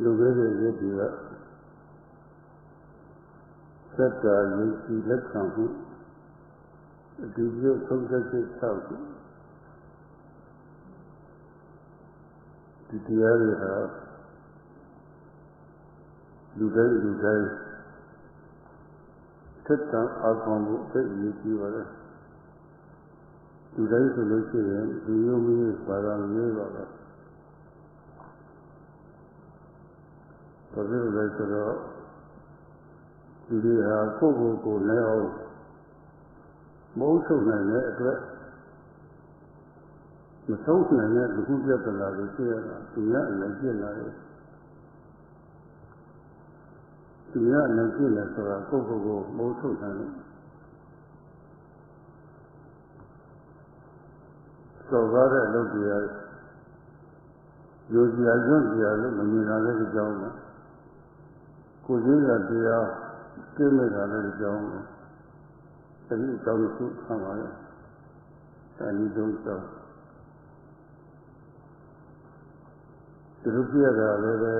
လူပဲတဲ့ရည်ဒီကသတ္တယုတ်ကြည်လက်ခံမှုအတူပြုသုံးသက်ချက်၆ခုဒီတရားတွေဟာလူတိုင်းသက်တမ်းအာခေါ်မှုအသိအရေးကြီးပါတယ်လူတိုင်းဆိုလို့ရှိရင်ဒီမျိုးမျိုးဘာသာမျိုးပါပဲဘာဖြစ်လို့လဲဆိုတော့ဒီတွေဟာကိုယ်လည်းအောင်မဟုတ်ဆုံးနိုင်တဲ့အတွက်မဆုံးနိုင်တဲ့လူပြဿနာတွေရှိရတာသူများအလည်းပြစ်လာတယ်သူများအလည်းပြစ်လာဆိုတာကိုယ်မဟုတ်ဆုံးနိုင်တယ်စော်ကားတဲ့အလုပ်တွေရိုးစရာကျွန့်စရာလို့မမြင်တာလည်းကြောင်းတယ်ကိုယ်ကြီးကတရားကျင့်နေတာလည်းကြောင်းတယ်ဒီအကြောင်းကိုဆံပါရဲ့အဲဒီတော့ဒီလိုပြရတာလည်းပဲ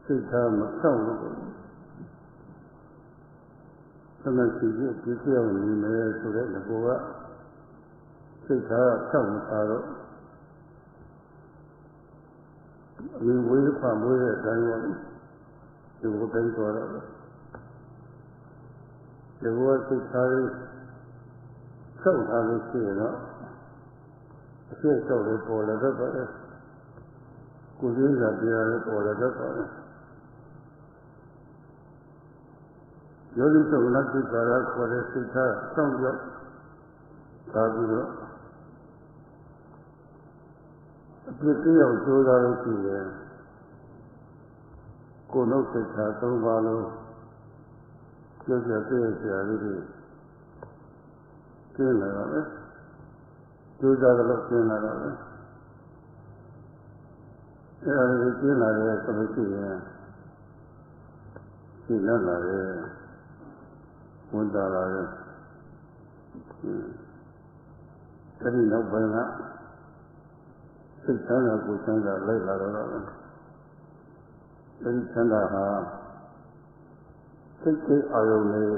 စိတ်ထားမဆောက်လို့သမစီကြီးပြည့်စုံအောင်နေမယ်ဆိုတဲ့ကောကစိတ်ထားဆောက်မထားတော့ဒီဝိသဖမွေးတဲ့အတိုင်းပေါ့ဒီကိုတိုင်းသွားတော့ဒီဘောစိတ်ထားလေးဆောက်ထားလို့ရှိရင်တော့အဖြစ်ဆောက်လို့ပေါ်လာတတ်ပါတယ်ကိုယ်ကြီးကတရားလေးပေါ်လာတတ်ပါတယ်ယောဂီသုလစိတ်ကာရခေါ်တဲ့စိတ်ထားဆောက်ရောက်သာပြီးတော့အပြစ်တရားကြိုးစားလို့ရှိရင်ကိုယ်နှုတ်စိတ်ထား၃ပါးလုံးကျက်လေးတွေကျင်းလာတော့လေကျိုးစားတော့ကျင်းလာတော့လေအဲဒါတွေကျင်းလာတဲ့ဆိုလို့ရှိရင်ကျင်းလာတယ်ဝန်တာလာတယ်အဲဒီနောက်ပိုင်းကစိတ်ချမ်းသာကိုယ်ချမ်းသာလိုက်လာတော့အဲဒီချမ်းသာဟာစိတ်ကြီးအာရုံလေး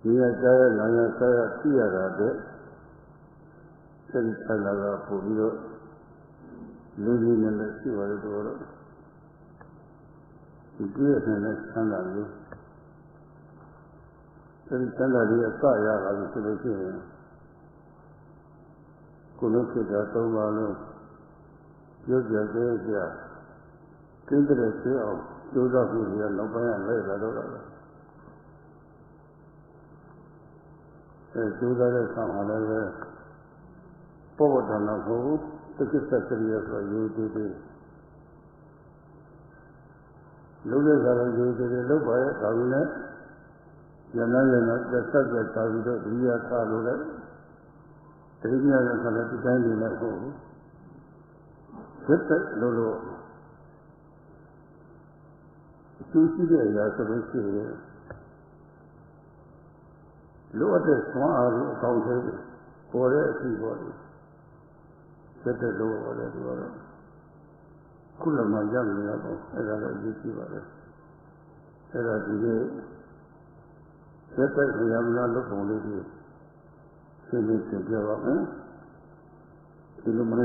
ဒီရကြရနာရဆရာကြည့်ရတာတဲ့စိတ်ချမ်းသာကပို့ပြီးတော့လူကြီးနဲ့လည်းရှိပါလို့တော့ဒီကြည့်ရတဲ့ချမ်းသာလေးအဲဒီချမ်းသာလေးအစရတာလို့ဆိုလို့ရှိရင်ကိုယ်လုံးဖြစ်တာ၃ပါးလုံးပြောပြကျင်းတဲ့ဆေးအောင်ကျိုးစားမှုတွေနောက်ပိုင်းကလိုက်လာတော့တာအဲကျိုးစားတဲ့ဆံဟာလည်းပဲပေါ်ပေါ်တော်တော်ကိုတက္ကသစရိယဆိုရိုးသေးသေးလုံးတဲ့စားလို့ရိုးသေးသေးလောက်ပါရဲ့ဒါကြီးနဲ့ရဏသက်သာပြီးတော့ဒီရထားလို့လည်းဒီညရခါလည်းဒီတိုင်းနေလိုက်ဟုတ်သက်လို့သူရှိတဲ့အရာဆိုလို့ရှိရင်လိုအပ်တဲ့သွမ်းအားကိုအကောင့်ထဲပေါ်တဲ့အဖြစ်ပေါ်တယ်သက်လို့ပေါ်တယ်သူကတော့ခုလည်းမှရမရတော့အဲ့ဒါလည်းအရေးကြီးပါတယ်အဲ့ဒါဒီနေ့သက်ရမလားလုပ်ပုံလေးကြီးရှင်းရှင်းပြောပါမယ်ဒီလိုမရ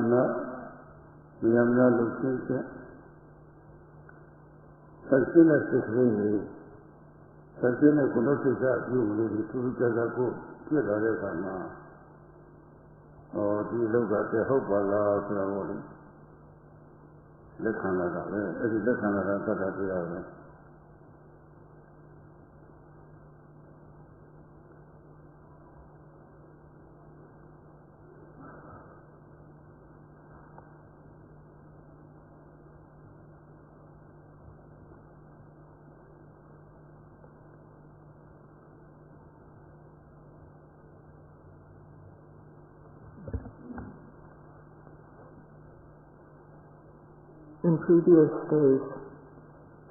မလားလုပ်ရှင်းရှင်းဆက်ရှင်းတဲ့စိတ်ကလေးကိုဆက်ရှင်းတဲ့ကုလစိတ်ဓာတ်ပြုလို့ဒီသူကြကြကိုပြည့်လာတဲ့အခါမှာဒီလောကတည်းဟုတ်ပါလားဆိုတော့လက်ခံလာတာပဲအဲ့ဒီလက်ခံလာတာသတ္တတရားပဲIn previous days,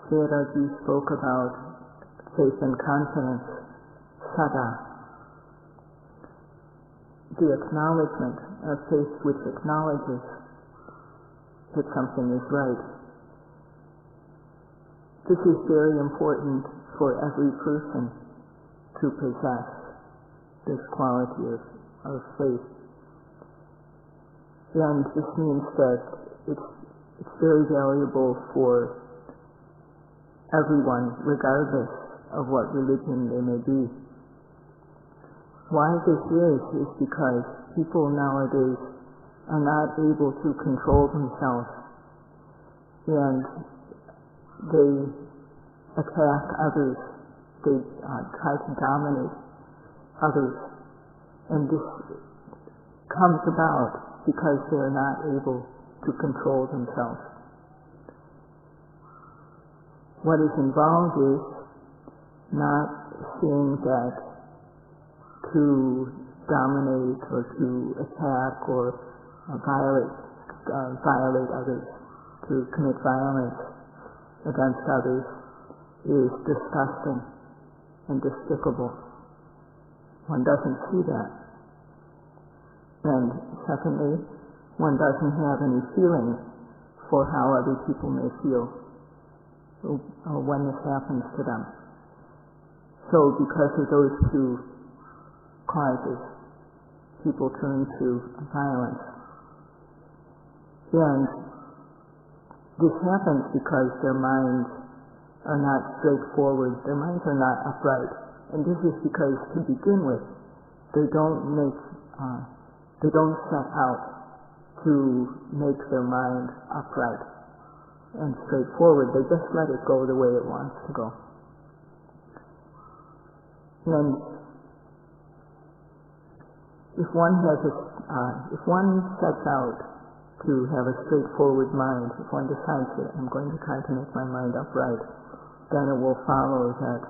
Sayadawgyi spoke about faith and confidence, sada, the acknowledgement of faith which acknowledges that something is right. This is very important for every person to possess this quality of faith. And this means that it's very valuable for everyone, regardless of what religion they may be. Why this is because people nowadays are not able to control themselves, and they attack others, they try to dominate others, and this comes about because they are not able to control themselves. What is involved is not seeing that to dominate or to attack or violate others, to commit violence against others is disgusting and despicable. One doesn't see that. And secondly, one doesn't have any feeling for how other people may feel when this happens to them. So because of those two causes, people turn to violence. And this happens because their minds are not straightforward, their minds are not upright. And this is because, to begin with, they don't set out to make their mind upright and straightforward. They just let it go the way it wants to go. And if one sets out to have a straightforward mind, if one decides that I'm going to try to make my mind upright, then it will follow that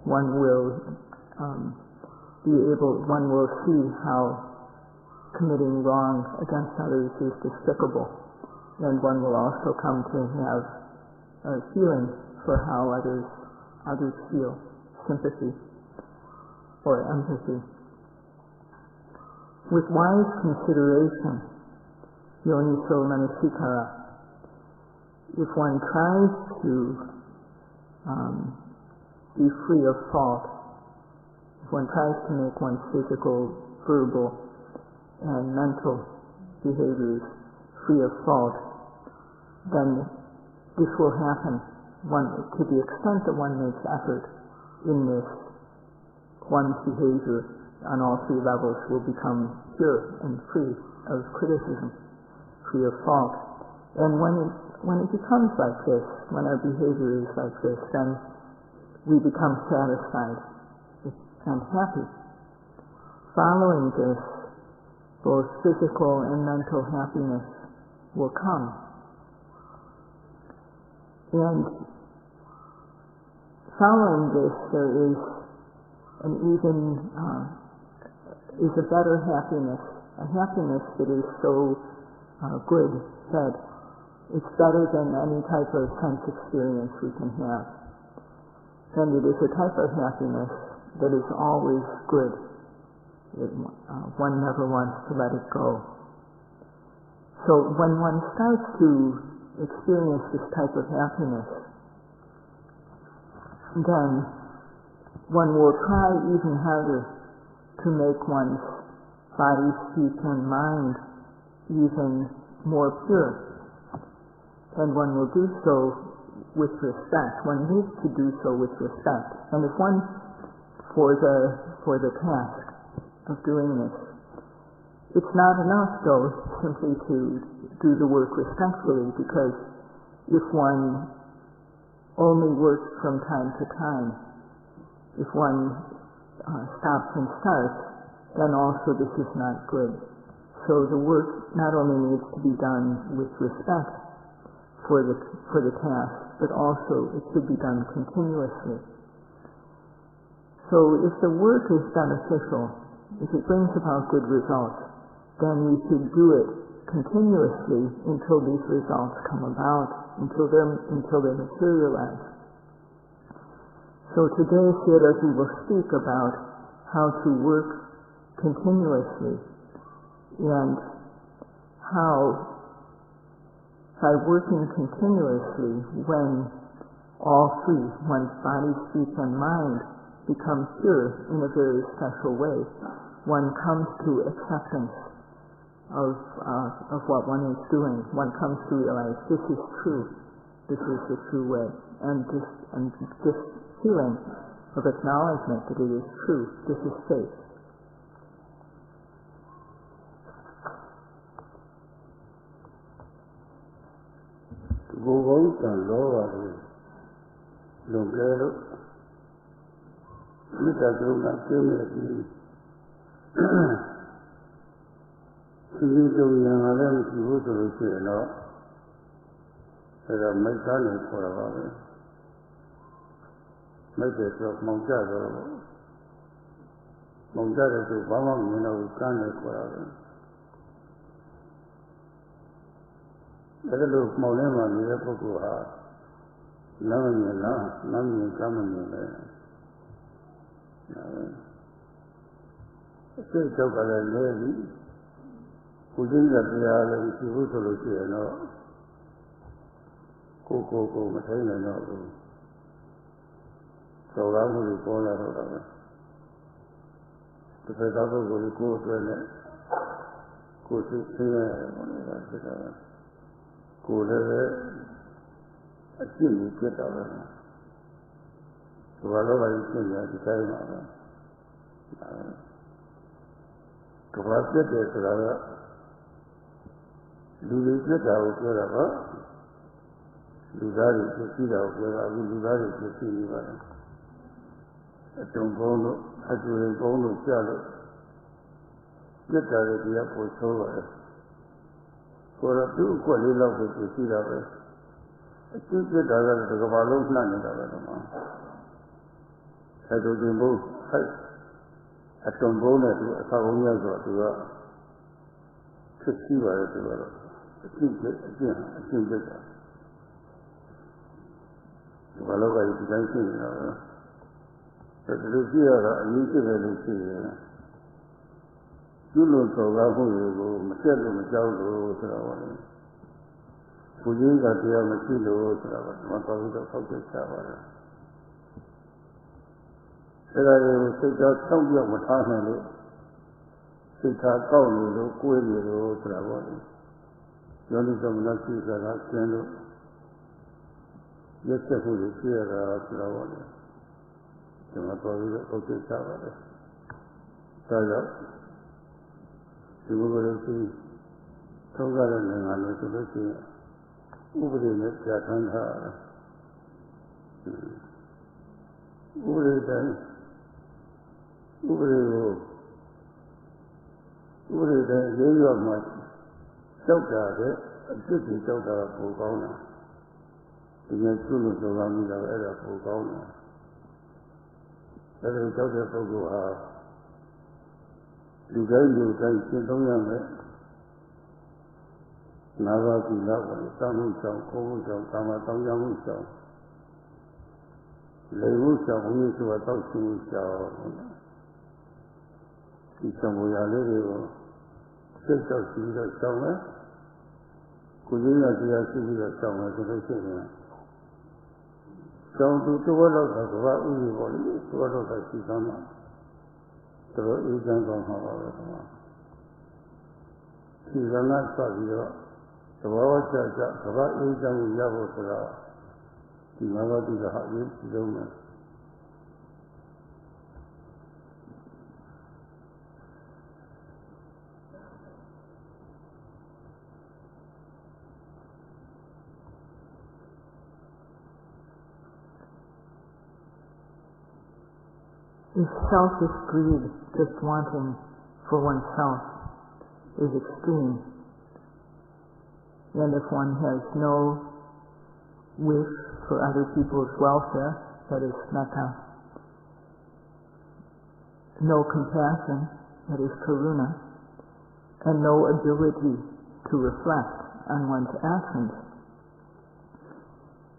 one will see how committing wrong against others is despicable, and one will also come to have a feeling for how others feel, sympathy or empathy. With wise consideration, yoniso manasikara, if one tries to be free of fault, if one tries to make one's physical, verbal, and mental behaviors free of fault, then this will happen to the extent that one makes effort in this. One's behavior on all three levels will become pure and free of criticism, free of fault. And when it becomes like this, when our behavior is like this, then we become satisfied and happy. Following this, both physical and mental happiness will come. And following this, there is a better happiness, a happiness that is so good that it's better than any type of sense experience we can have. And it is a type of happiness that is always good. One never wants to let it go. So when one starts to experience this type of happiness, then one will try even harder to make one's body, speech, and mind even more pure. And one will do so with respect. One needs to do so with respect. And if one, for the task of doing this, it's not enough, though, simply to do the work respectfully, because if one only works from time to time, if one stops and starts, then also this is not good. So the work not only needs to be done with respect for the task, but also it should be done continuously. So if the work is beneficial, if it brings about good results, then we should do it continuously until these results come about, until they materialize. So today, Sayadawgyi will speak about how to work continuously and how by working continuously when all three, one's body, speech, and mind, become pure in a very special way, one comes to acceptance of what one is doing. One comes to realize this is true, this is the true way, and this feeling of acknowledgement that it is true, this is faith. If selfish greed, just wanting for oneself, is extreme, and if one has no wish for other people's welfare, that is metta, no compassion, that is karuna, and no ability to reflect on one's actions,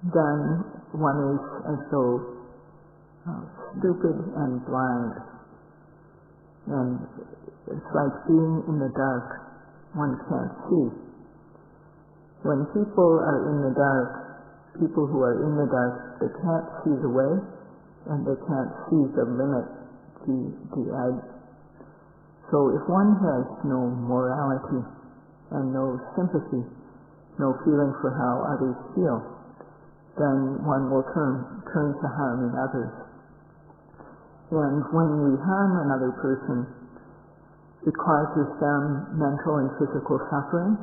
then one is as though stupid and blind. And it's like being in the dark. One can't see. When people are in the dark, people who are in the dark, they can't see the way and they can't see the limit, the edge. So if one has no morality and no sympathy, no feeling for how others feel, then one will turn to harming others. And when we harm another person, it causes them mental and physical suffering,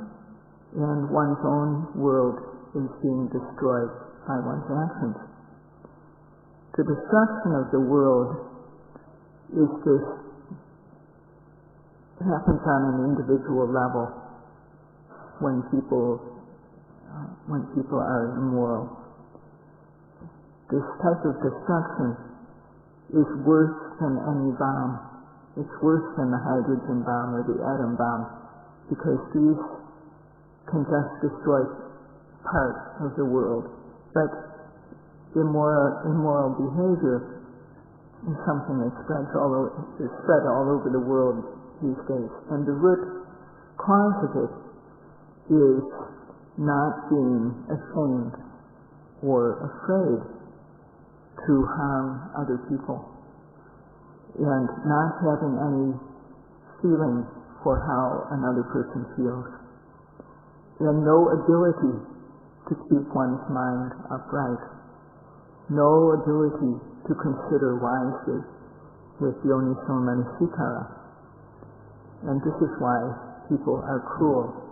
and one's own world is being destroyed by one's actions. The destruction of the world is this, happens on an individual level when people are immoral. This type of destruction is worse than any bomb. It's worse than the hydrogen bomb or the atom bomb, because these can just destroy part of the world. But immoral behavior is something that is spread all over the world these days. And the root cause of it is not being ashamed or afraid to harm other people, and not having any feeling for how another person feels, and no ability to keep one's mind upright, no ability to consider wisely with yoniso manasikara. And this is why people are cruel.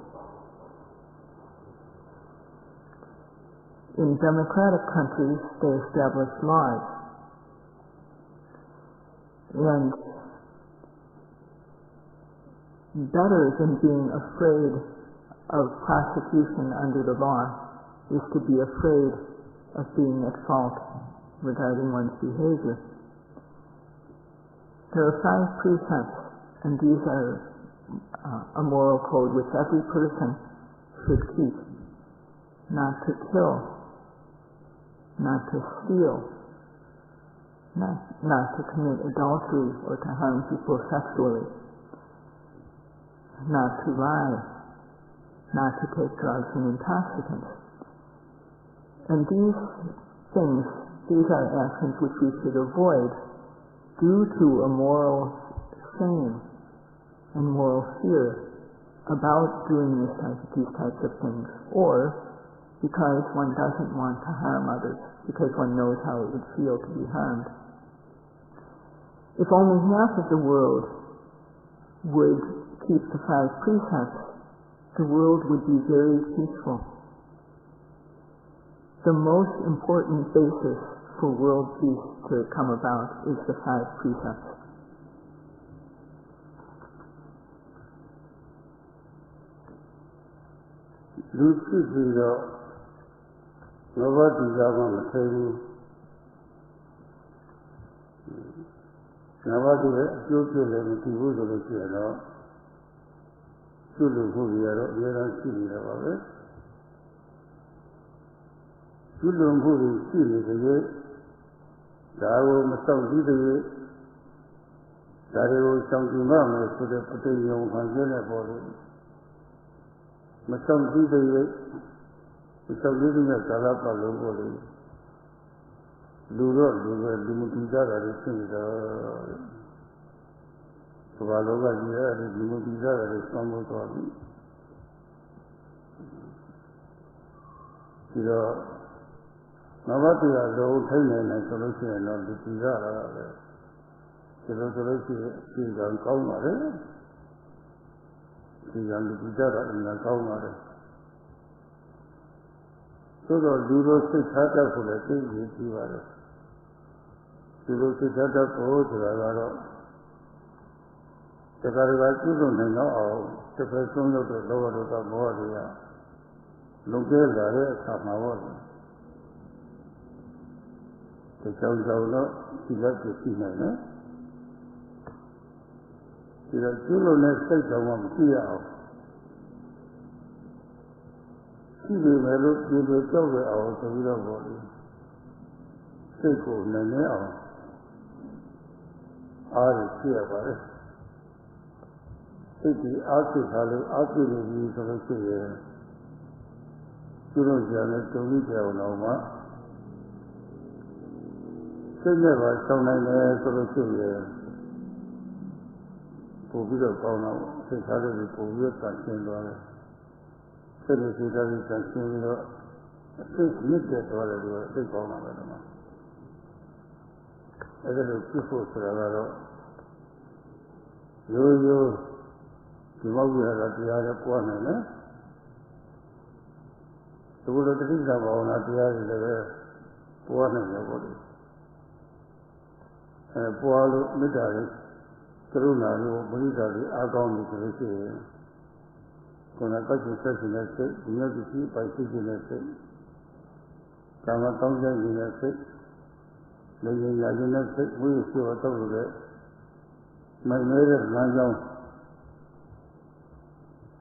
In democratic countries, they establish laws. And better than being afraid of prosecution under the law is to be afraid of being at fault regarding one's behavior. There are 5 precepts, and these are a moral code which every person should keep. Not to kill, not to steal, not to commit adultery or to harm people sexually, not to lie, not to take drugs and intoxicants. And these things, these are actions which we should avoid due to a moral shame and moral fear about doing these types of things, or because one doesn't want to harm others, because one knows how it would feel to be harmed. If only half of the world would keep the 5 precepts, the world would be very peaceful. The most important basis for world peace to come about is the 5 precepts. ပြုလို့ကြတယ်တုံ့ပြီးပြောင်းတော့မှစိတ်နဲ့ပါဆောင်နိုင်တယ်ဆိုလို့ရှိရင်ပို့ပြီးတော့ကောင်းတော့စိတ်ထားလေးကိုပို့ပြီးတော့ရှင်းသွားတယ်စိတ်နဲ့စိတ်ထားလေးရှင်းပြီးတော့အစိတ်မြင့်တဲ့သွားတယ်လို့စိတ်ကောင်းတာပဲတော့အဲ့ဒါလိုဖြစ်ဖို့ဆိုတာကတော့ရိုးရိုးဒီမောက်ရတာတရားနဲ့ပွားနိုင်တယ်ဒီလိုတတိယဘာဝနာတရားတွေလည်းပွားနိုင်တယ်ပေါ့လေပွားလို့မေတ္တာတွေကရုဏာတွေမုဒိတာတွေအားကောင်းနေကြလို့ရှိရင်ကိုယ်ကကောက်ကျဆက်ရှင်တဲ့စိတ်ဒီမျိုးကြည့်ပိုက်ရှိတဲ့စိတ်ကာမကောင်းတဲ့နေတဲ့စိတ်လေရင်ရခြင်းတဲ့စိတ်ဝိသုဝတ္တလို့တဲ့မိုင်မဲတဲ့လမ်းကြောင်း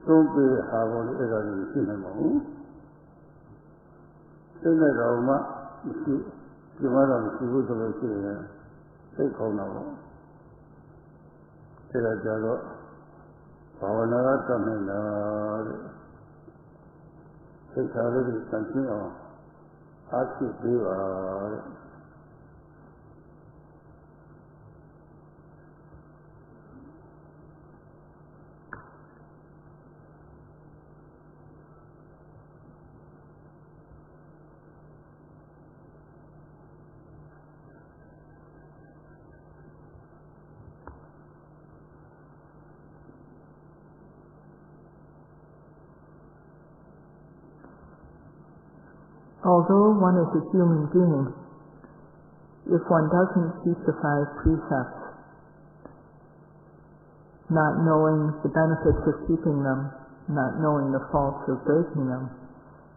သုံးပေဟာပေါ်လို့အဲ့ဒါကြီးရှိနေမှာဘူးစိတ်နဲ့တော့မှမရှိဒီမှာတော့မရှိဘူးဆိုလို့ရှိရင်စိတ်ကောင်းတာပေါ့အဲ့ဒါကြတော့ဘာဝနာကတတ်နိုင်တာတဲ့စိတ်ထားလေးကိုစံရှင်းအောင်အားဖြည့်ပေးပါတဲ့Although one is a human being, if one doesn't keep the 5 precepts, not knowing the benefits of keeping them, not knowing the faults of breaking them,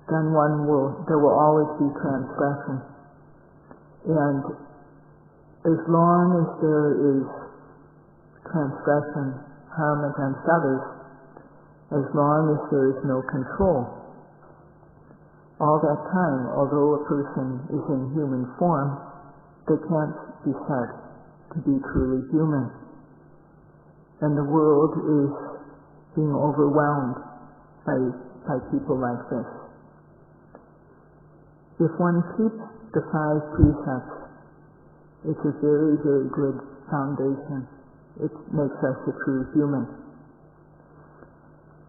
then there will always be transgression. And as long as there is transgression, harm against others, as long as there is no control, all that time, although a person is in human form, they can't be said to be truly human. And the world is being overwhelmed by people like this. If one keeps the 5 precepts, it's a very, very good foundation. It makes us a true human.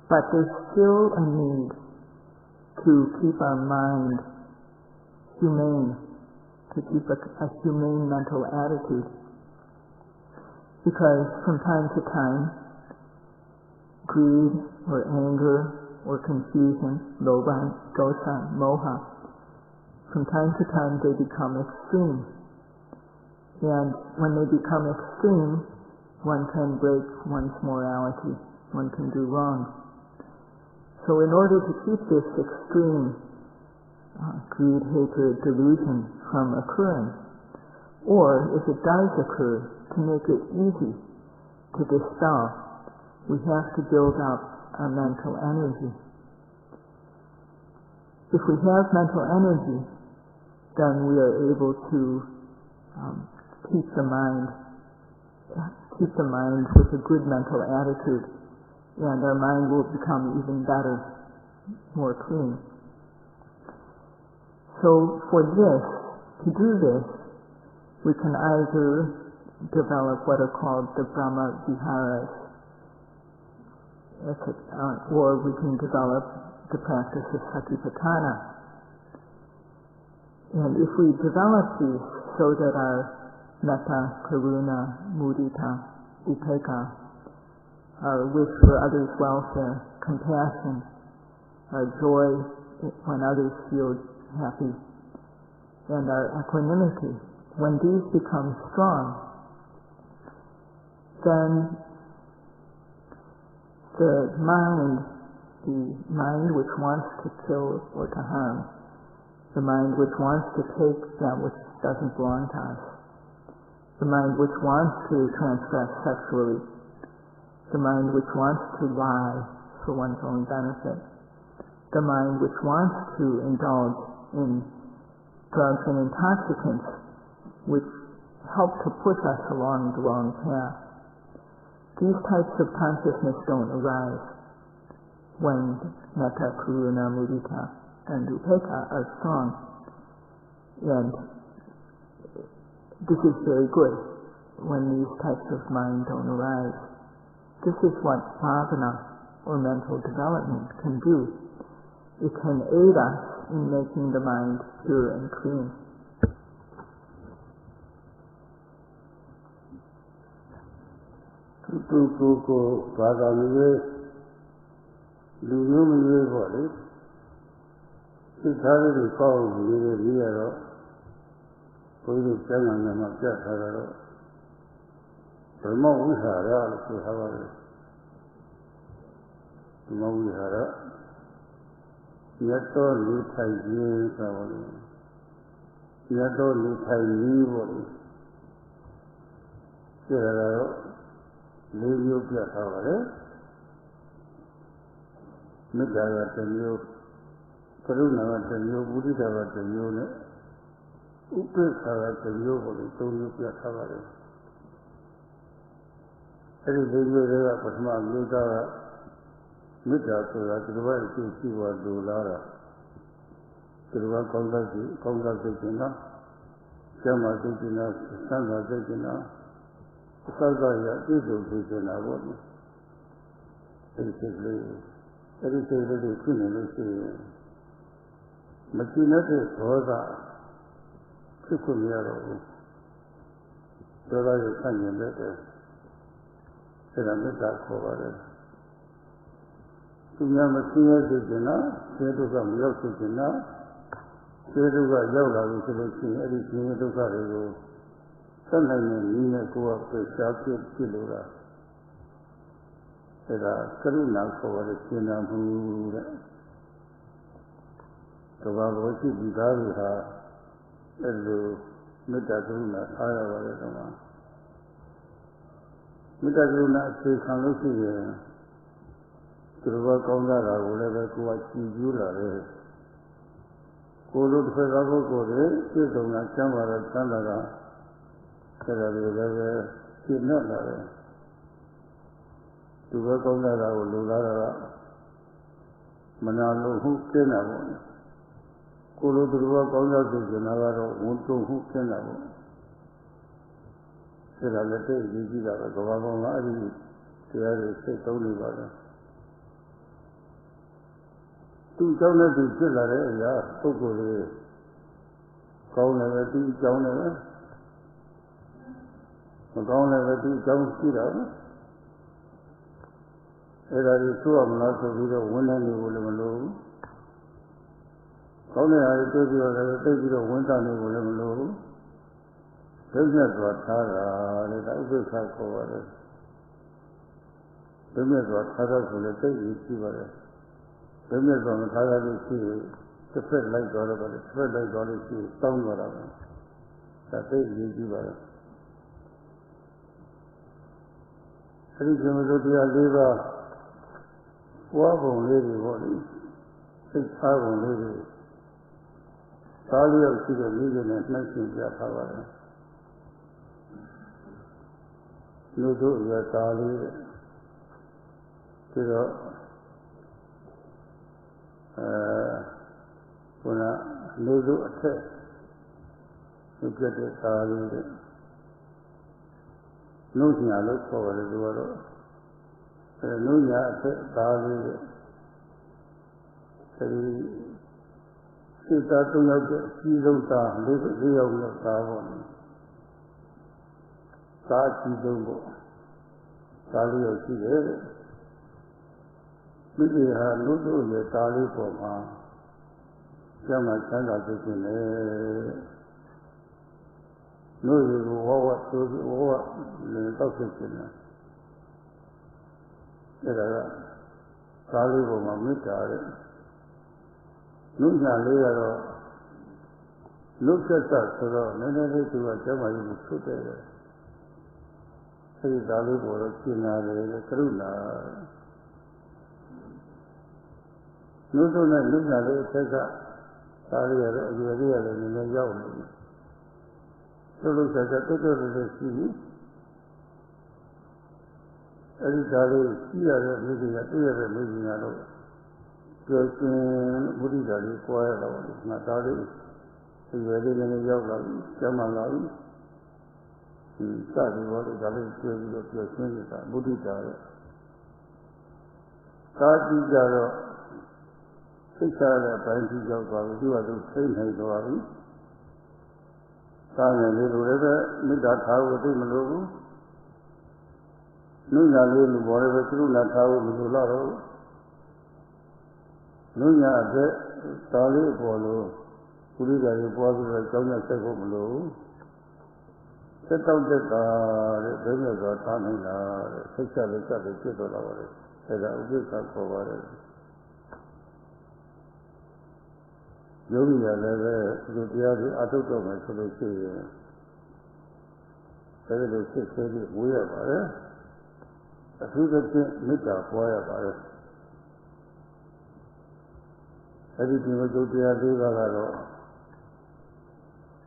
But there's still a need to keep our mind humane, to keep a humane mental attitude. Because from time to time, greed or anger or confusion, lobha, dosa, moha, from time to time they become extreme. And when they become extreme, one can break one's morality, one can do wrong. So in order to keep this extreme greed, hatred, delusion from occurring, or if it does occur, to make it easy to dispel, we have to build up our mental energy. If we have mental energy, then we are able to keep the mind with a good mental attitude, and our mind will become even better, more clean. So for this, to do this, we can either develop what are called the Brahma Viharas, or we can develop the practice of Satipatthana. And if we develop these so that our metta, karuna, mudita, upekkha, our wish for others' welfare, compassion, our joy when others feel happy, and our equanimity, when these become strong, then the mind which wants to kill or to harm, the mind which wants to take that which doesn't belong to us, the mind which wants to transgress sexually, the mind which wants to lie for one's own benefit, the mind which wants to indulge in drugs and intoxicants which help to push us along the wrong path. These types of consciousness don't arise when metta, karuna, mudita and upekkha are strong. And this is very good when these types of mind don't arise. This is what bhavana, or mental development, can do. It can aid us in making the mind pure and clean. Tuku bhava miye, luyo miye bole, sikkhari di kawo miye miye ro, koidu changa nama pyatthara ro, dhamma vihara lo suhavare. Dhamma vihara, yato luthai ye savale, yato luthai ni bole, sirara ro,လေးမျိုးပြတ်ထားပါတယ်မေတ္တာကတစ်မျိုးကရုဏာကတစ်မျိုးမုဒိတာကတစ်မျိုးနဲ့ဥပိ္ပခာကတစ်မျိုးကိုလည်းသုံးမျိုးပြတ်ထားပါတယ်အဲဒီလေးမျိုးတွေကပထမမျိုးသားကမေတ္တာဆိုတာဒီလိုပဲအကျိုးရှိပါလို့လားတာဒီလိုပဲကောင်းတဲ့စိတ်ကျင်တာကျမ်းမာစိတ်ကျင်တာသံဃာစိတ်ကျင်တာသောက်ရပြည့်စုံဖြစ်နေတာပေါ့လေအဲဒီစိတ်လေးတွေဖြစ်နေလို့ရှိရင်မကျင်တဲ့ဒေါသဖြစ်ခွင့်မရတော့ဘူးဒေါသရဲ့ဆန့်ကျင်တဲ့အဲဒါမေတ္တာခေါ်ပါတယ်သူများမသိရစေချင်တာဆင်းရဲဒုက္ခမရောက်စေချင်တာဆင်းရဲဒုက္ခရောက်လာပြီဆိုလို့ရှိရင်အဲဒီဆင်းရဲဒုက္ခတွေကိုဆက်နိုင်တဲ့နည်းနဲ့ကိုယ်ကပြရှားဖြစ်လို့လားအဲဒါကရုဏာခေါ်ရတဲ့ရှင်နာမှုတဲ့ကဘာဘောရှိဒီသားတွေဟာအဲလိုမေတ္တာကရုဏာအားရပါတယ်တော့မေတ္တာကရုဏာအခြေခံလို့ရှိရင်သူတော်ဘာကောင်းတာကိုလည်းပဲကိုယ်ကကြည်ကျူးလာတယ်ကိုယ်လိုတစ်ဖက်ကပုဂ္ဂိုလ်တွေပြည့်စုံတာကျမ်းပါတော့သံသာကအဲဒါတွေလည်းပဲရှင်းနေလာတယ်သူပဲကောင်းတာကိုလူလာတာကမနာလို့ဟုကျင်းတာပေါ့ကိုလိုသူပဲကောင်းတာဆိုကျင်တာကတော့ဝန်တုံဟုကျင်းတာပေါ့အဲဒါလည်းသိကြည့်ကြည့်တာပဲကဘာပေါ်မှာအဲ့ဒီတရားတွေစိတ်သုံးနေပါလားသူ့ကြောင့်လည်းသူဖြစ်လာတဲ့အရာပုဂ္ဂိုလ်လေးကောင်းတယ်ပဲသူ့ကြောင့်လည်းပဲမကောင်းလည်းပဲသူ့ကြောင့်ရှိတာပဲအဲ့ဒါကြီးသို့ရမလားဆိုပြီးတော့ဝန်ထမ်းတွေကိုလည်းမလိုဘူးကောင်းတဲ့အားတွေတွေ့ပြီးတော့လည်းသိပြီးတော့ဝန်ထမ်းတွေကိုလည်းမလိုဘူးဒုက္ခသွားထားတာလေဒါဥပ္ပခါခေါ်ပါတယ်ဒုက္ခသွားထားတာဆိုလည်းသိပြီးရှိပါတယ်ဒုက္ခသွားမထားရလို့ရှိရင်တစ်ဖက်လိုက်သွားတော့တစ်ဖက်လိုက်သွားလို့ရှိရင်တောင်းသွားတာပဲဒါသိပြီးရှိပါတယ်အဲဒီကျမတို့တရား၄ပါးပွားပုံလေးတွေပေါ့လေစိတ်ထားပုံလေးတွေသာလျောက်ရှိတဲ့မျိုးနဲ့နှိုက်ရှင်ပြထားပါတယ်လူတို့ရတာလေးပြီးတော့ခုနလူတို့အထက်သူပြတဲ့သာလေးတွေနှုတ်ညာလို့ခေါ်တယ်သူကတော့နှုတ်ညာအထက်သာလေးတွေအဲဒီစိတ်သားသုံးယောက်တဲ့အကြီးဆုံးသား၄ယောက်လောက်သားပေါ့သာအကြီးဆုံးပေါ့သာလေးယောက်ရှိတယ်မိမိဟာလူတို့ရဲ့သားလေးပေါ်မှာကျမ်းမှာချမ်းသာသိခြင်းနဲ့လူတွေကိုဝဝဆိုပြီးဝဝလည်းတောက်ဖြစ်ခြင်းနဲ့အဲဒါကသားလေးပေါ်မှာမေတ္တာတဲ့လူညာလေးကတော့လူသက်သက်ဆိုတော့နည်းနည်းလေးသူကကျမ်းမာရေးကိုထုတ်တယ်အဲဒီသားလေးပေါ်တော့ရှင်းလာတယ်ကရုဏာလူတို့နဲ့လူညာလေးအထက်ကသားလေးရတော့အရွယ်လေးရတယ်နည်းနည်းရောက်နေတယ်လို့ဆက်ဆက်တွတ်လေးရှိပြီအဲဒီသားလေးရှိရတဲ့မိခင်ကတွေ့ရတဲ့မိခင်ကတော့ ပြောရှင်ဘုဒ္ဓဓာတ်ကိုပွားရတော့ငါသားလေးဒီဝေလေးလည်းရောက်လာပြီကျမ်းမာလာပြီဒီစသည်ဘောလေးဒါလေးပြောပြီးတော့ပြောရှင်နေတာဘုဒ္ဓဓာတ်ရဲ့သာကြည့်ကြတော့စိတ်ချတဲ့ဘိုင်းကြီးရောက်သွားပြီသူကသူသိနိုင်သွားပြီသားငယ်လေးလိုလည်းပဲမေတ္တာထားဖို့သိမလို့ဘူးနုညာလေးလိုပေါ်လည်းပဲသူလာထားဖို့မလိုတော့နုညာတဲ့ဒါလေးပေါ်လို့ကုရိယာရေပွားပြီးတော့ကြောင်းရဆက်ဖို့မလိုဆက်တော့တဲ့တာတဲ့ဒုက္ခဆိုထားနိုင်တာတဲ့စိတ်ချလက်ချလေးဖြစ်တော့လာပါတယ်အဲဒါဥပ္ပစ္ဆခေါ်ပါတယ်ယောဂီရလည်းပဲဒီတရားတွေအထုတ်တော့မယ်ဆိုလို့ရှိရင်ဒါလိုစိတ်သေးလေးဝေးရပါတယ်အထူးသဖြင့်မေတ္တာပွားရပါတယ်အဲဒီဒီမကျုပ်တရားလေးပါကတော့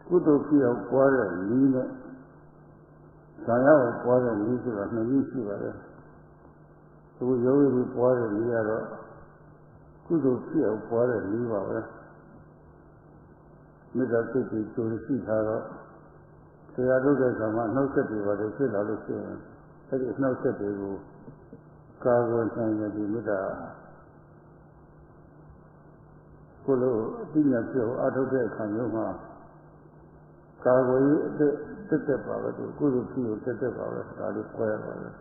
ကုသိုလ်ဖြစ်အောင်ပွားတဲ့နည်းနဲ့ဇာယကိုပွားတဲ့နည်းဆိုတာနှစ်နည်းရှိပါတယ်သူယောဂီတွေပွားတဲ့နည်းကတော့ကုသိုလ်ဖြစ်အောင်ပွားတဲ့နည်းပါပဲမေတ္တာစိတ်ကိုကျိုးရှိထားတော့ဆရာတို့တဲ့ကမှနှုတ်ဆက်တွေပါတယ်ဖြစ်လာလို့ရှိရင်အဲဒီနှုတ်ဆက်တွေကိုကာကွယ်နိုင်တဲ့ဒီမေတ္တာကိုလိုအတိညာပြောအထုတ်တဲ့အခါမျိုးမှာကာကွယ်ရေးအသက်ပါပဲသူကုသိုလ်ဖြစ်ကိုတက်ပါပဲဒါလေးပြောရပါမယ်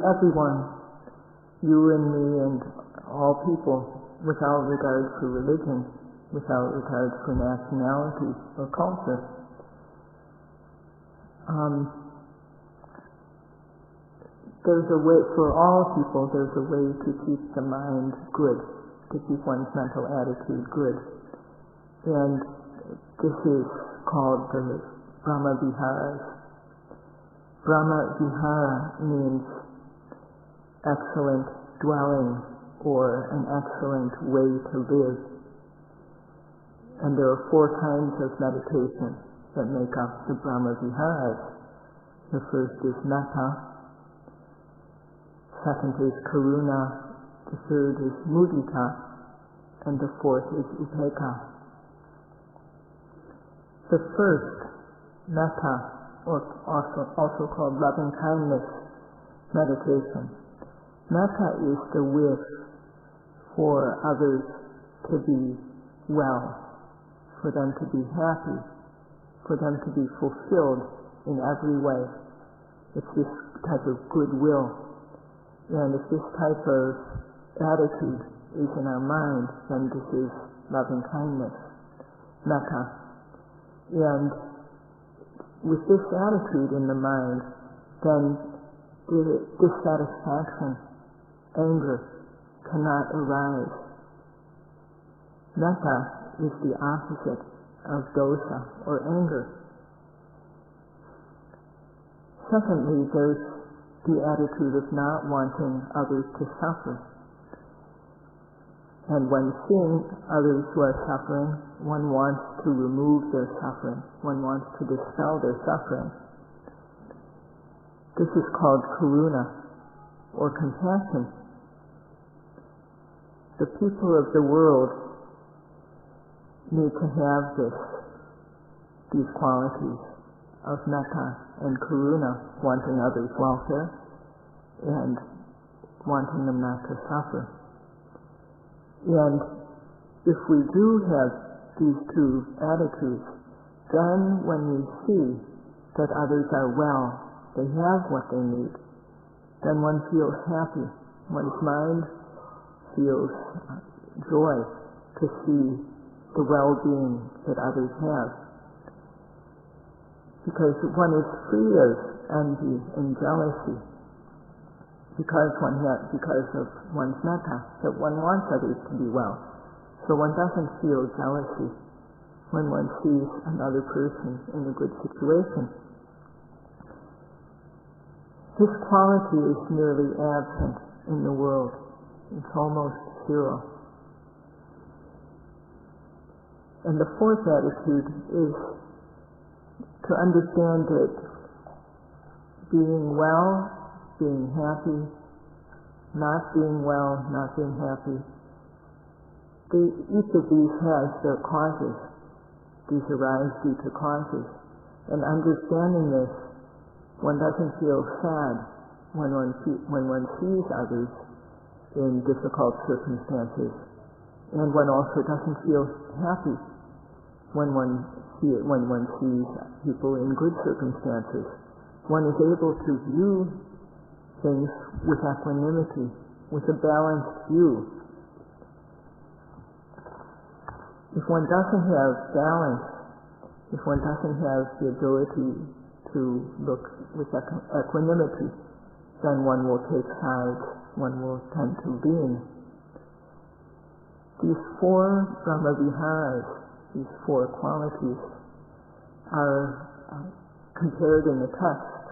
Everyone, you and me and all people, without regard to religion, without regard to nationality or culture, there's a way, for all people, there's a way to keep the mind good, to keep one's mental attitude good. And this is called the Brahma Viharas. Brahma Vihara means excellent dwelling or an excellent way to live. And there are 4 kinds of meditation that make up the Brahma Viharas. The first is metta, second is karuna, the third is mudita, and the fourth is upekkha. The first, metta, or also called loving kindness meditation. Metta is the wish for others to be well, for them to be happy, for them to be fulfilled in every way. It's this type of goodwill. And if this type of attitude is in our mind, then this is loving kindness, metta. And with this attitude in the mind, then dissatisfaction, anger cannot arise. Metta is the opposite of dosa or anger. Secondly, there's the attitude of not wanting others to suffer. And when seeing others who are suffering, one wants to remove their suffering. One wants to dispel their suffering. This is called karuna, or compassion. The people of the world need to have these qualities of metta and karuna, wanting others' welfare and wanting them not to suffer. And if we do have these 2 attitudes, then when we see that others are well, they have what they need, then one feels happy. One's mind feels joy to see the well-being that others have. Because one is free of envy and jealousy, because of one's metta, that one wants others to be well. So one doesn't feel jealousy when one sees another person in a good situation. This quality is nearly absent in the world. It's almost zero. And the fourth attitude is to understand that being well, being happy, not being well, not being happy, each of these has their causes. These arise due to causes. And understanding this, one doesn't feel sad when one sees others in difficult circumstances. And one also doesn't feel happy when one sees people in good circumstances. One is able to view things with equanimity, with a balanced view. If one doesn't have balance, if one doesn't have the ability to look with equanimity, then one will take sides, one will tend to lean. These four Brahma-viharas, these four qualities, are compared in the text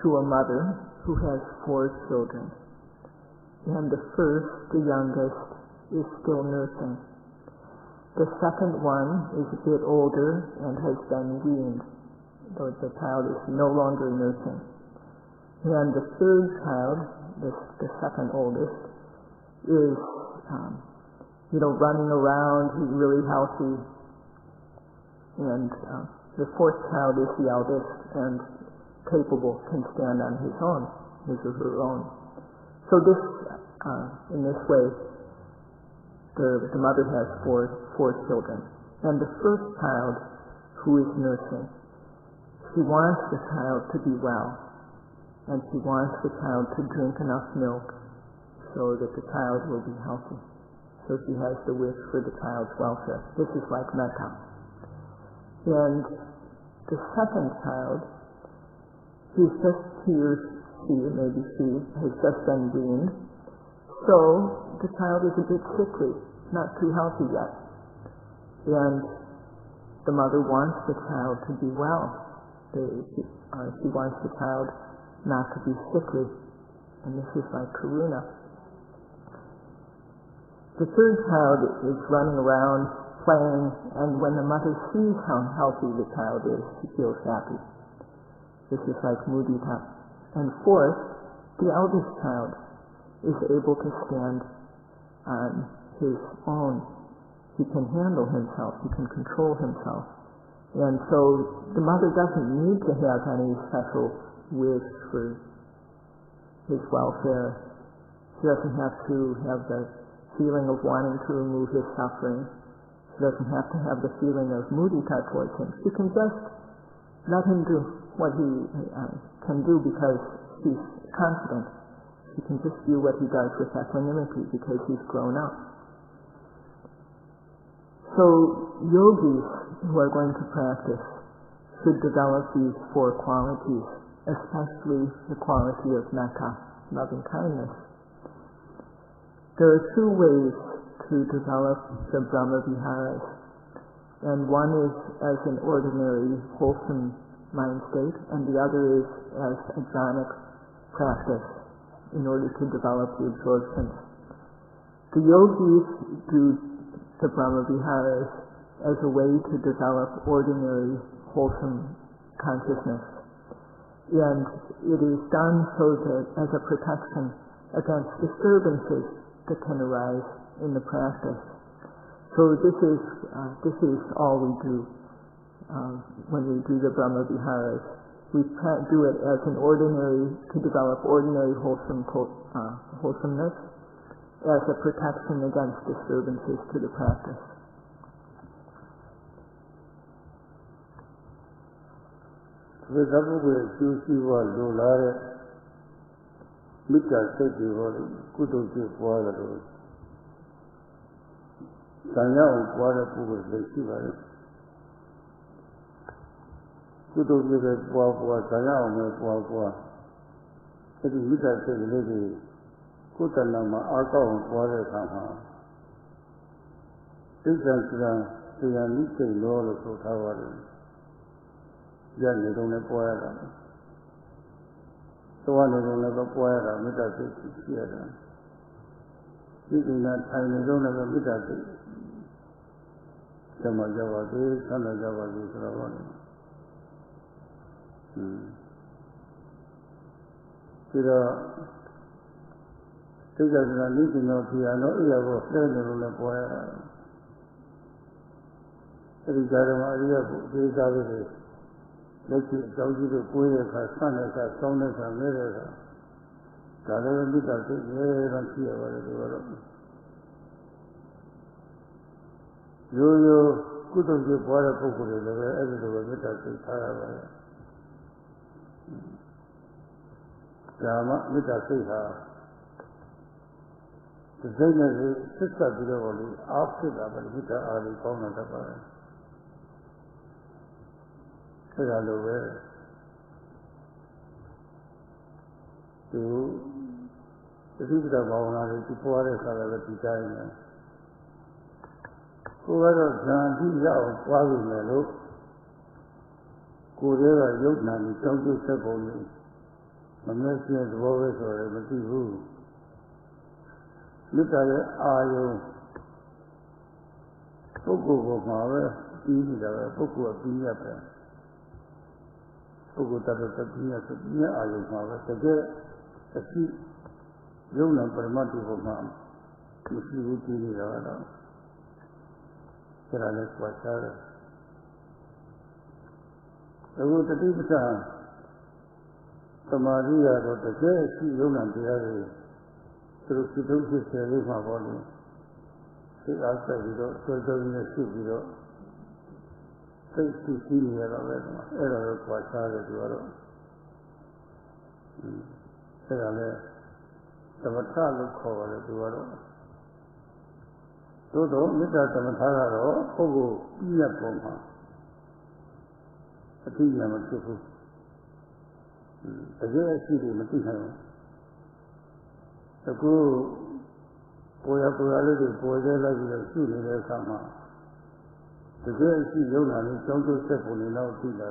to a mother who has 4 children. And the first, the youngest, is still nursing. The second one is a bit older and has been weaned, though the child is no longer nursing. And the third child, the second oldest, is running around, he's really healthy. And the fourth child is the eldest and capable, can stand on his or her own. So this, in this way, the mother has four children. And the first child, who is nursing, she wants the child to be well, and she wants the child to drink enough milk so that the child will be healthy. So she has the wish for the child's welfare. This is like metta. And the second child, he has just been weaned, so the child is a bit sickly, not too healthy yet. And the mother wants the child to be well. She wants the child not to be sickly. And this is like karuna. The third child is running around, playing, and when the mother sees how healthy the child is, she feels happy. This is like mudita. And fourth, the eldest child is able to stand on his own. He can handle himself, he can control himself. And so the mother doesn't need to have any special wish for his welfare. She doesn't have to have the feeling of wanting to remove his suffering. She doesn't have to have the feeling of mudita towards him. She can just let him do what he can do because she's confident. She can just do what he does with equanimity because he's grown up. So yogis who are going to practice should develop these 4 qualities, especially the quality of metta, loving kindness. There are 2 ways to develop the Brahma-viharas, and one is as an ordinary, wholesome mind state, and the other is as a jhanic practice in order to develop the absorptions. The yogis do the Brahma-viharas as a way to develop ordinary, wholesome consciousness. And it is done so that as a protection against disturbances that can arise in the practice. So this is all we do when we do the Brahma-viharas. We do it as an ordinary, to develop ordinary wholesomeness, as a protection against disturbances to the practice. Sayani say no so Tawari. Yanni don't have poeta. So one don't have a poeta, Mita Theatre. You do not find a don't have a Mita Theatre. Sama Java, Sana Java, Ravani. Sayani no piano, Iago, Federal poeta. Ricardo Maria, let's see, Saudi to Puya, Sanaka, Sonaka, Mereka. Kada Mita, don't see about it. You could have given water Pukuri, every Mita, Tara. Rama, Mita, Siha. The same as Sister Bidavoli, after that, Mita, Ali, Pona, Sayadawgyi. To the people of Bhavana, the poorest are the Pitana. Whoever Janti Yao, Wavi Melo, Kureva Yotnani, Tongu Sepoli, Mamesian Voves or Mativu. Little Ayo Puku Mava, Pina, Puku of Pina. Pugutapia, Ayuma, the sea, Yuna Permati of Mam, the sea would be the other. Serales Quachara. The wood of Tibeta, the Maria of the sea, Yuna, the other, through Sidusis, the Lima body. She asked the widow, so doing the ship widow. Take to see me at a error of Quachara to Aro. Serale, the Matalo cover to Aro. Todo, Mita Tamataro, Ogo, Pia Poma. A Tina Matufu. The girl city Matina. The good Poya Purality, Poya like the sea in the summer. The girl she Yona, don't go step on the now Tina.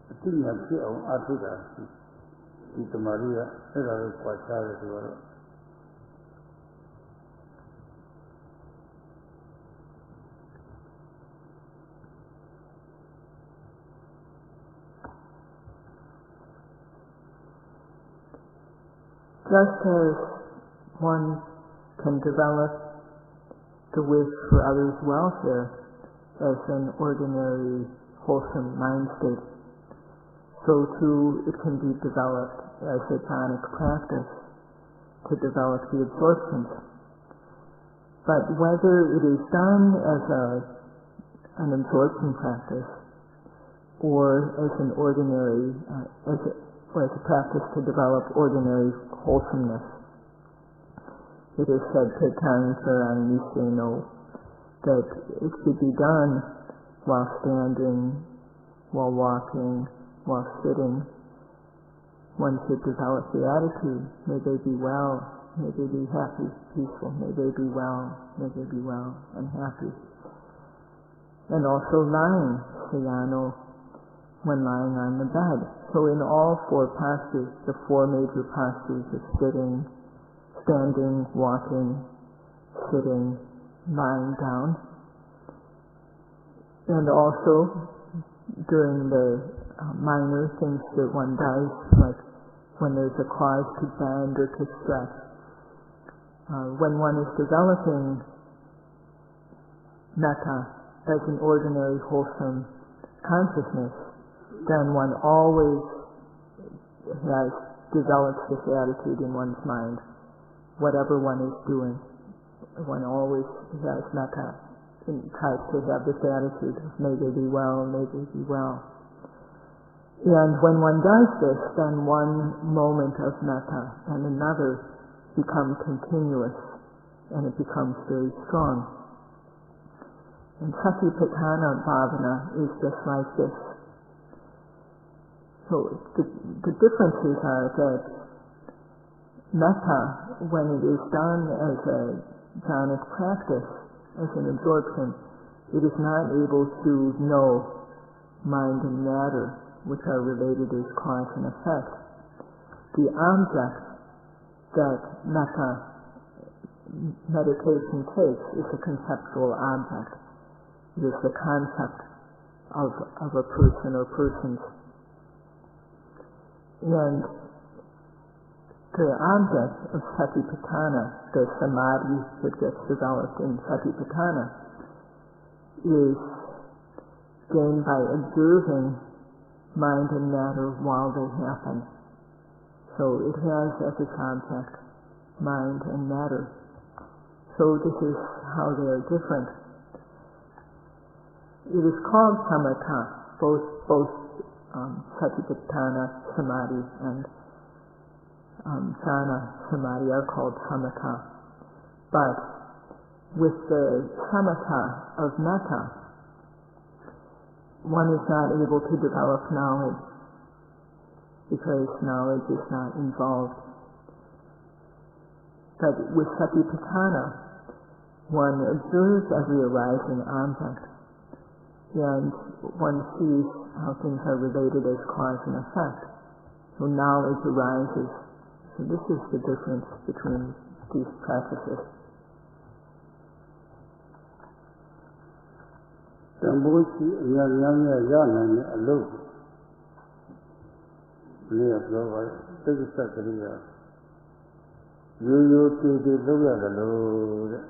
The thing I see on Artuga, Tita Maria, Era Quachara to Aro. Just as one can develop the wish for others' welfare as an ordinary, wholesome mind state, so too it can be developed as a jhanic practice to develop the absorptions. But whether it is done as an absorption practice or as an ordinary, as a practice to develop ordinary wholesomeness, it is said that it should be done while standing, while walking, while sitting. One should develop the attitude, may they be well, may they be happy, peaceful, may they be well, and happy. And also lying, sayano, when lying on the bed. So in all four postures, the four major postures of sitting, standing, walking, sitting, lying down, and also during the minor things that one does, like when there's a cause to bend or to stretch. When one is developing metta as an ordinary wholesome consciousness, then one always develops this attitude in one's mind. Whatever one is doing, one always has metta and tries to have this attitude of may they be well, may they be well. And when one does this, then one moment of metta and another become continuous, and it becomes very strong. And Satipatthana Bhavana is just like this. So the differences are that metta, when it is done as a jhanic practice, as an absorption, it is not able to know mind and matter, which are related as cause and effect. The object that metta meditation takes is a conceptual object. It is the concept of a person or persons. And the object of satipatthana, the samadhi that gets developed in satipatthana, is gained by observing mind and matter while they happen. So it has as its object mind and matter. So this is how they are different. It is called samatha. Both satipatthana samadhi and jhana samadhi are called samatha. But with the samatha of metta, one is not able to develop knowledge because knowledge is not involved. But with satipatthana, one observes every arising object, and one sees how things are related as cause and effect. So knowledge arises. So this is the difference between these practices. တန်ဖိုးရှိအများများရနိုင်တဲ့အလုပ်လေးပြောပါသိက္ခာကရိယာရိုးရိုးတည်တည်လုပ်ရတယ်လို့တဲ့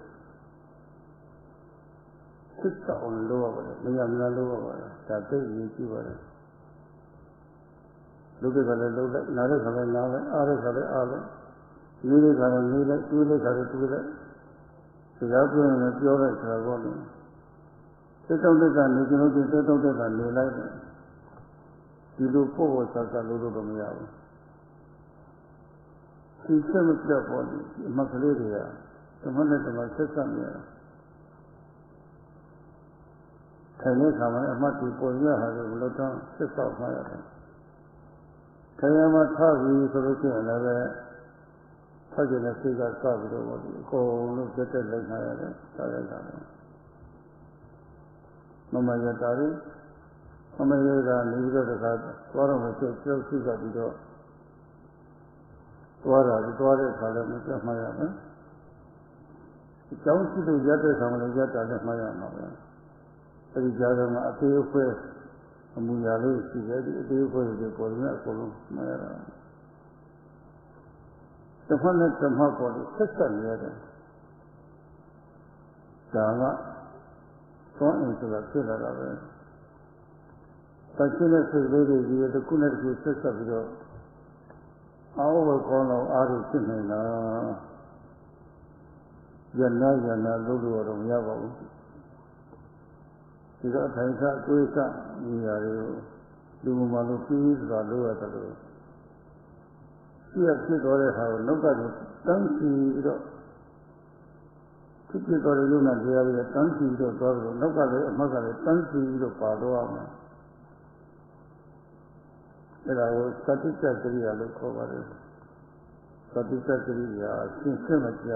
စစ်တောင်လုပ်ရပါတယ်မရမလားလုပ်ရပါတယ်ဒါသိရေးကြည့်ပါတယ်လုပ်တဲ့ခါလည်းလုပ်လိုက်နားတဲ့ခါလည်းနားလိုက်အားတဲ့ခါလည်းအားလိုက်ရေးတဲ့ခါလည်းရေးလိုက်တွေးတဲ့ခါလည်းတွေးလိုက်စကားပြောရင်လည်းပြောလိုက်ဆိုတာပေါ့လေတက်တော့တက်ကနေကျွန်တော်တက်တော့တက်ကနေလိုက်တယ်ဒီလိုပို့ဖို့စကားလို့တော့မရဘူးဒီစက်မပြတ်ပေါ်တယ်အမှတ်ကလေးတွေကသမဏနဲ့သမဆက်ဆက်နေရထိုင်တဲ့ခါမှာအမှတ်ဒီပေါ်ရဟာလို့ဘလို့တော့ဆက်ဆောက်မှရတယ်ခရမထပြီးဆိုလို့ရှိရင်လည်းဆက်ကျင်တဲ့စိတ်ကစပြီးတော့ပေါ့ဒီအကုန်လုံးတက်တက်လိုက်မှရတယ်စားရတာလည်းမမရတာရီမမရကနေပြီးတော့တခါသွားတော့မှကျောက်ရှိကပြီးတော့သွားတဲ့ခါလည်းမပြတ်မှရမယ်အကြောင်းရှိလို့ရတဲ့ခါမှလည်းရတာလည်းမှရမှာပဲအဲဒီကြားထဲမှာအသေးအဖွဲအမူအရာလေးရှိတယ်ဒီအသေးအဖွဲတွေပေါ်နေအကုန်လုံးမှရတာတစ်ဖက်နဲ့တစ်ဖက်ပေါ်ပြီးဆက်ဆက်နေရတယ်ဒါကသွားရင်ဆိုတာဖြစ်လာတာပဲတချို့နဲ့စိတ်လေးတွေဒီတစ်ခုနဲ့တစ်ခုဆက်ဆက်ပြီးတော့အားဝယ်ကောင်းတော့အားရဖြစ်နေလားယနာလုပ်လို့တော့မရပါဘူးဒီတော့ထိုင်ခါကိုယ်ကဒီဟာတွေကိုလူမှမလို့ပြီးဆိုတာလုပ်ရတယ်လို့ဖြစ်သွားတဲ့ဟာကိုနောက်ကတန်းစီပြီးတော့ဖြစ်သွားတဲ့ယုံနာတရားတွေတန်းစီပြီးတော့သွားပြီးတော့နောက်ကလည်းအမှတ်ကလည်းတန်းစီပြီးတော့ပါတော့အောင်အဲ့ဒါကိုသတိတ္တကရိယာလို့ခေါ်ပါတယ်သတိတ္တကရိယာရှင်းရှင်းမကြ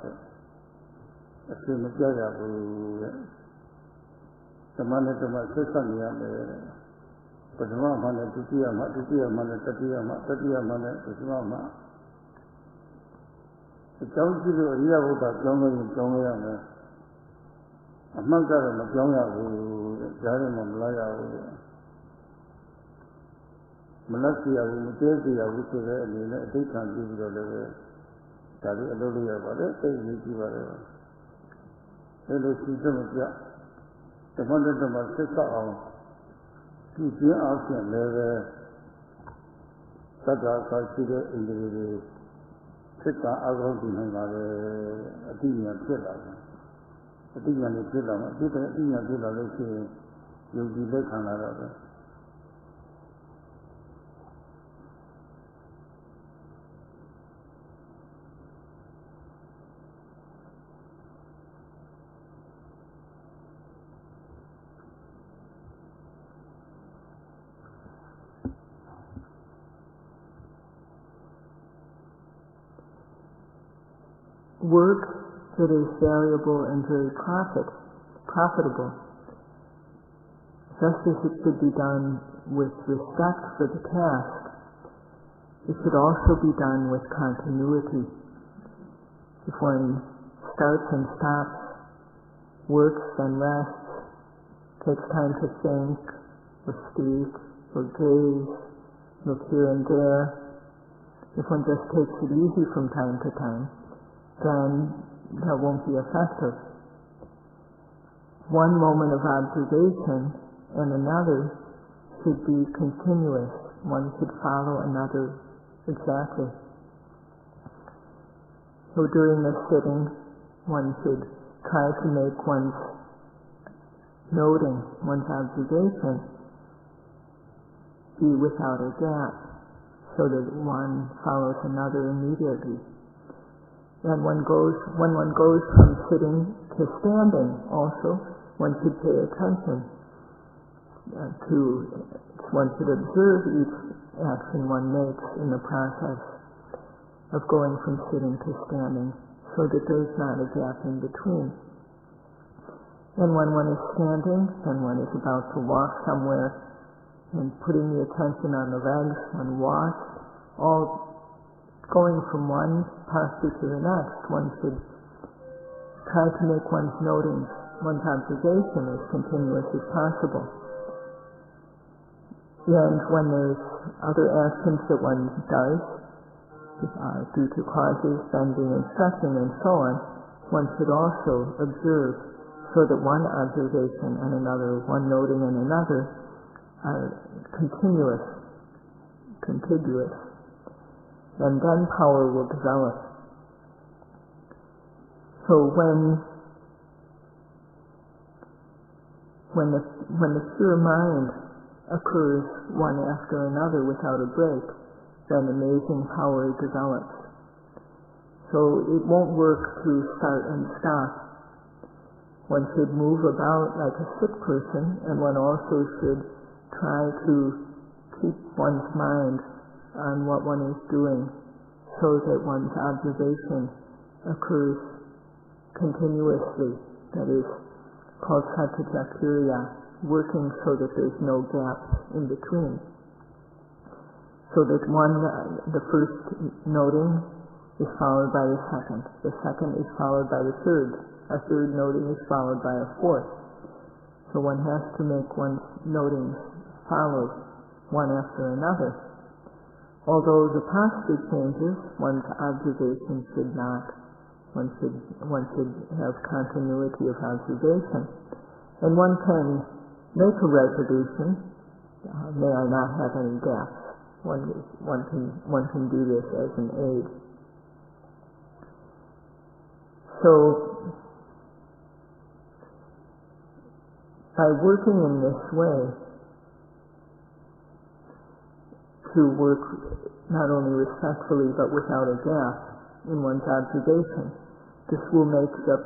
တဲ့အရှင်းမကြရဘူးတဲ့သမဏနဲ့သမဆက်ဆက်နေရမယ်ပထမမှနဲ့ဒုတိယမှဒုတိယမှနဲ့တတိယမှတတိယမှနဲ့ပထမမှအကြောင်းရှိလို့အရိယဘုရားပြောင်းလို့ပြောင်းရမယ်အမှတ်ကတော့မပြောင်းရဘူးတဲ့ကြားထဲမှာမလာရဘူးတဲ့မလက်စီရဘူးမတဲစီရဘူးဆိုတဲ့အနေနဲ့အဋ္ဌာန်ပြုပြီးတော့လည်းဒါလေးအလုပ်လုပ်ရပါတယ်သိရေးကြည့်ပါတယ်အဲလိုရှိတဲ့မပြတမန်တော်မှာဆက်ဆက်အောင်ဒီကျင်းအောင်ဖြင့်လည်းသတ္တသာရှိတဲ့ဣန္ဒြေတွေဖြစ်တာအကောင်းပြုနိုင်ပါလေအတိညာဖြစ်လာတယ်အတိညာနဲ့ဖြစ်လာမှအတိညာဖြစ်လာလို့ရှိရင်ယုံကြည်လက်ခံလာတော့တယ် Work that is variable and very profitable. Just as it should be done with respect for the task, it should also be done with continuity. If one starts and stops, works and rests, takes time to think, or speak, or gaze, look here and there, if one just takes it easy from time to time, then that won't be effective. One moment of observation and another should be continuous. One should follow another exactly. So during the sitting, one should try to make one's noting, one's observation, be without a gap, so that one follows another immediately. And when one goes from sitting to standing, also, one should pay attention one should observe each action one makes in the process of going from sitting to standing, so that there's not a gap in between. And when one is standing, and one is about to walk somewhere, and putting the attention on the legs, one walks, all going from one posture to the next, one should try to make one's noting, one's observation as continuous as possible. And when there's other actions that one does, due to causes, bending and stretching and so on, one should also observe, so that one observation and another, one noting and another, are contiguous, and then power will develop. So when the pure mind occurs one after another without a break, then amazing power develops. So it won't work to start and stop. One should move about like a sick person, and one also should try to keep one's mind on what one is doing, so that one's observation occurs continuously. That is called satyajakiriya, working so that there's no gaps in between. So that the first noting is followed by the second is followed by the third, a third noting is followed by a fourth. So one has to make one's notings follow one after another. Although the posture changes, one's observation should not. One should have continuity of observation. And one can make a resolution, may I not have any gaps. One can do this as an aid. So, by working in this way, to work not only respectfully but without a gap in one's observation, this will make the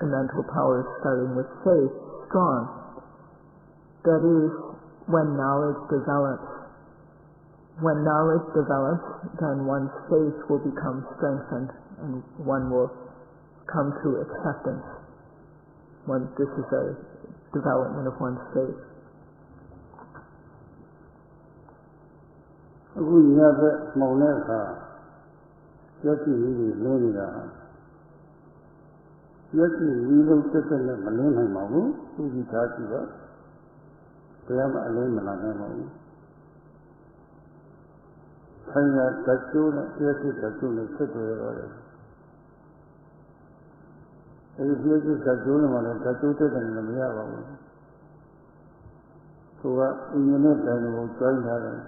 mental powers starting with faith strong. That is, when knowledge develops. When knowledge develops, then one's faith will become strengthened and one will come to acceptance. This is a development of one's faith. အခုညဘက်မှောင်တဲ့အခါရက်ကြည့်ကြီးတွေလင်းနေတာရက်ကြည့်ကြီးလုံးတက်တက်နဲ့မလင်းနိုင်ပါဘူးသူကြီးထားကြည့်တော့ဘယ်မှအလင်းမလာနိုင်ပါဘူးခိုင်ရတချိုးနဲ့ရက်ကြည့်တချိုးနဲ့ဆက်သွယ်ရတယ်အဲဒီရက်ကြည့်တချိုးနဲ့မှလည်းတချိုးတက်တယ်လည်းမရပါဘူးသူကအင်းနဲ့တိုင်ကိုကျွိုင်းထားတယ်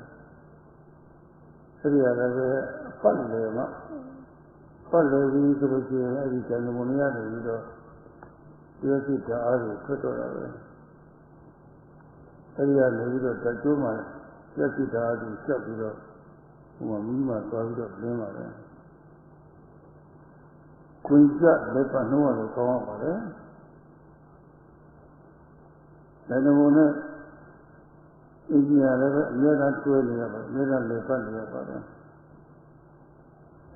အဲဒီရတယ်ပဲပတ်လေမှာပတ်လေပြီးဆိုလို့ရှိရင်အဲဒီဇန်နမုန်ရတယ်ပြီးတော့ဒီစိတ်ဓာတ်အားကိုထွက်တော့တာပဲအဲဒီကနေပြီးတော့တချို့မှရက်စိတ်ဓာတ်အားကိုဆက်ပြီးတော့ဟိုမှာမိမှသွားပြီးတော့လင်းပါတယ်ခွင့်ကြလက်ပတ်နှိုးရလို့ကောင်းပါတယ်ဇန်နမုန်နဲ့အင်းကြီးရတယ်ပဲအများအားကျွဲနေရပါတယ်အများအားလည်းပတ်နေရပါတယ်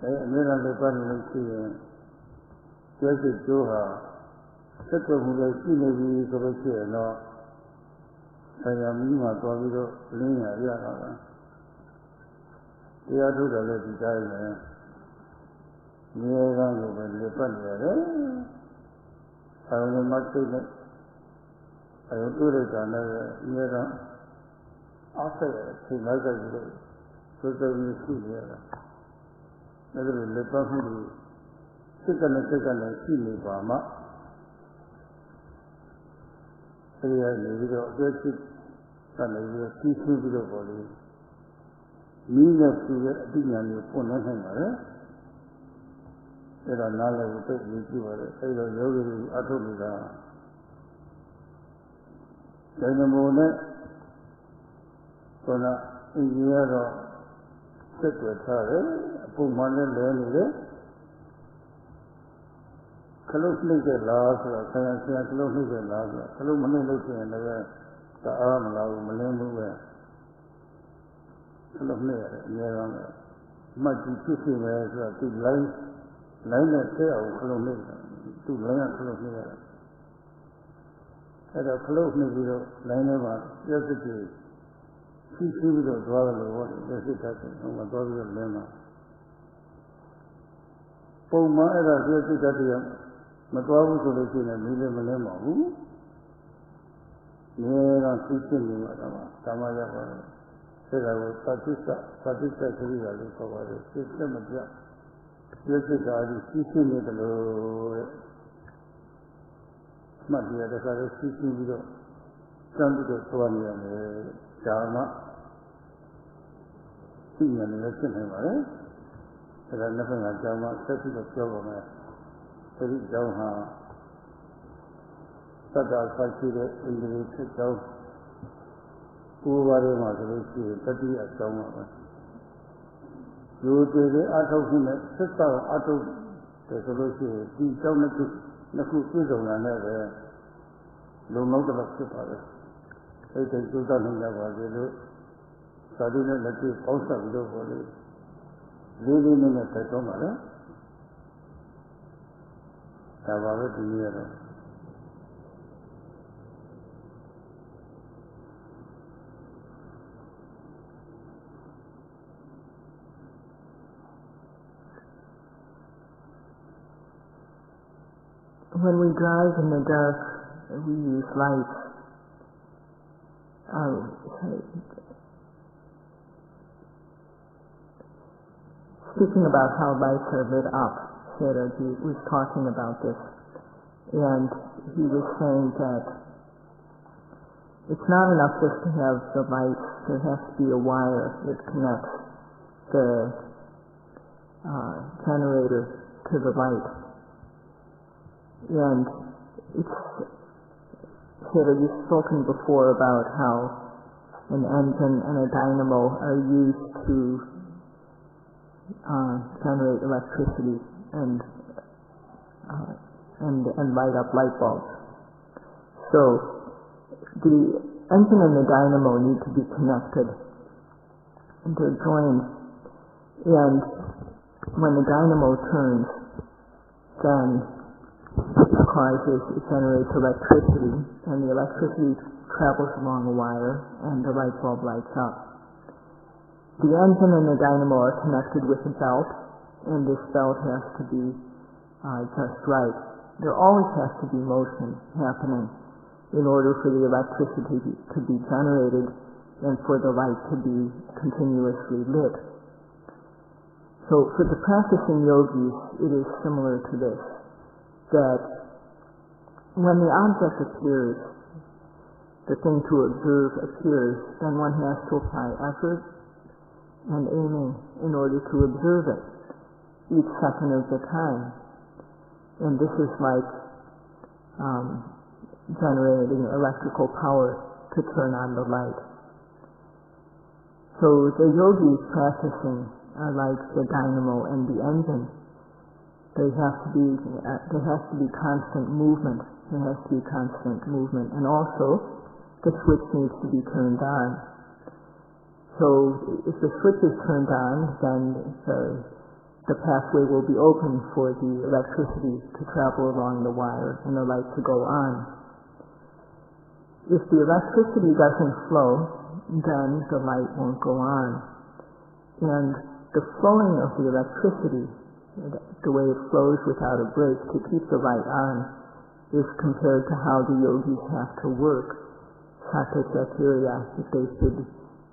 American Lebanon, just a Joha, second who was in the views of a chair, no, I am Nima Tovido, Lina, Yana. They are to the lady diamond. Near around the Lebanon, I will not say that I will do it another year after the Naga, so that we see here. Another Lebanon, second and see me, Bama. They are the objective and the teaching to the body. Meaning of the opinion upon nothing. There are knowledge of the either yogi Atulida. Dynamone, Sona, India, Secretary, Puman, Leonide, Kalufnika last, Science, Kalufnika last, Kalumani, and the arm, Malamu, Kalufnika, near much teaching as to life. Line and tail, Kalumnika, 2 lines of Kalumnika. At a Kalumnika, line of yesterday, she seemed to draw the water, just it happened, on my daughter's lemma. Poma era yesterday, Matabu solution and William Lemma, who? Near on teaching Tamaya, said I was satisfactory for the system of that. Yes, God is teaching me the Lord. Not yet, as I was teaching you, some of the Swami and Dharma. See, and listen him, eh? There are nothing like Dharma, setting the government. There is Dharma. Sada Sakira in the Kick out. Who are you, Mother? 30 at Dharma. You did it out of him, sister out of the solution. He told me to Naku and never. No matter what the father. They can do that in the world. Suddenly, let you also go for it. Living in a Tatomara. Have it near. When we drive in the dark, we use lights. Speaking about how lights are lit up, Sayadawgyi was talking about this, and he was saying that it's not enough just to have the lights. There has to be a wire that connects the generator to the light. And you've spoken before about how an engine and a dynamo are used to generate electricity and light up light bulbs. So the engine and the dynamo need to be connected, and they're joined. And when the dynamo turns, then it generates electricity, and the electricity travels along a wire, and the light bulb lights up. The engine and the dynamo are connected with a belt, and this belt has to be just right. There always has to be motion happening in order for the electricity to be generated and for the light to be continuously lit. So for the practicing yogis, it is similar to this, that when the object appears, the thing to observe appears, then one has to apply effort and aiming in order to observe it each second of the time. And this is like generating electrical power to turn on the light. So the yogis practicing are like the dynamo and the engine. There has to be constant movement. There has to be constant movement, and also the switch needs to be turned on. So if the switch is turned on, then the the pathway will be open for the electricity to travel along the wire and the light to go on. If the electricity doesn't flow, then the light won't go on. And the flowing of the electricity, the way it flows without a break to keep the light on, is compared to how the yogis have to work. If they should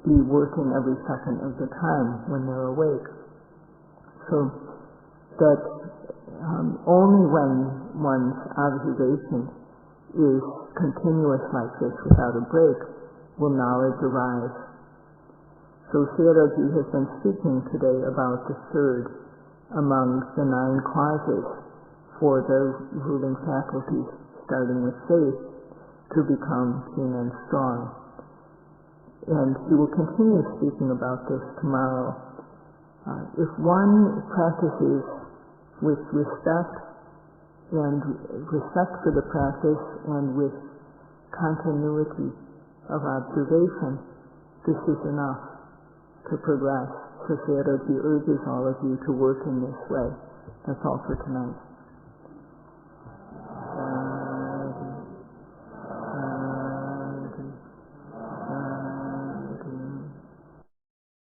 be working every second of the time when they're awake. So that only when one's observation is continuous like this without a break will knowledge arise. So Sayadawgyi has been speaking today about the third among the 9 causes for the ruling faculties, starting with faith, to become keen and strong. And he will continue speaking about this tomorrow. If one practices with respect for the practice and with continuity of observation, this is enough to progress. So Sayadawgyi urges all of you to work in this way. That's all for tonight.